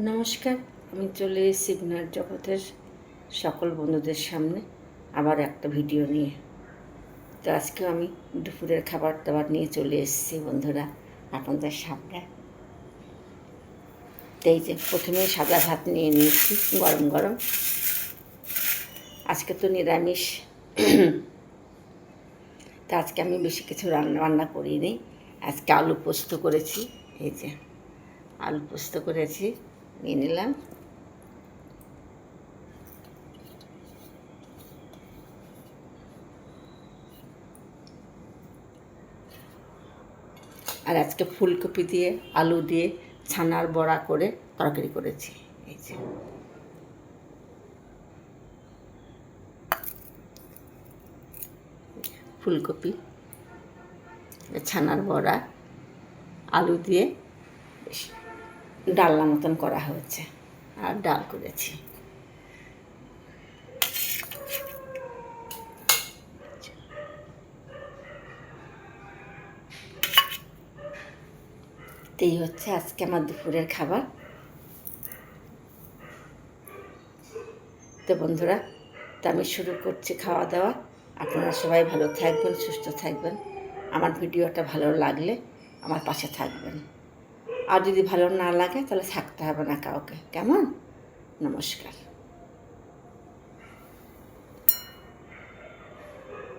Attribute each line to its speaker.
Speaker 1: নমস্কার, আমি চলে এসেছি বিনয়ের জগতের সকল বন্ধুদের সামনে আবার একটা ভিডিও নিয়ে। তো আজকেও আমি দুপুরের খাবার দাবার নিয়ে চলে এসেছি বন্ধুরা আপনাদের সামনে। তো এই যে প্রথমে সাদা ভাত নিয়ে নিয়েছি গরম গরম। আজকে তো নিরামিষ, তো আজকে আমি বেশি কিছু রান্না করিনি। আজকে আলু পোস্ত করেছি। এই যে আলু পোস্ত করেছি, নিয়ে নিলাম। আর আজকে ফুলকপি দিয়ে আলু দিয়ে ছানার বড়া করে তরকারি করেছি। এই যে ফুলকপি, ছানার বড়া, আলু দিয়ে ডালনা মতন করা হয়েছে, আর ডাল করেছি। এই হচ্ছে আজকে আমার দুপুরের খাবার। তো বন্ধুরা, তো আমি শুরু করছি খাওয়া দাওয়া। আপনারা সবাই ভালো থাকবেন, সুস্থ থাকবেন। আমার ভিডিওটা ভালো লাগলে আমার পাশে থাকবেন, আর যদি ভালো না লাগে তাহলে থাকতে হবে না কাউকে। কেমন? নমস্কার।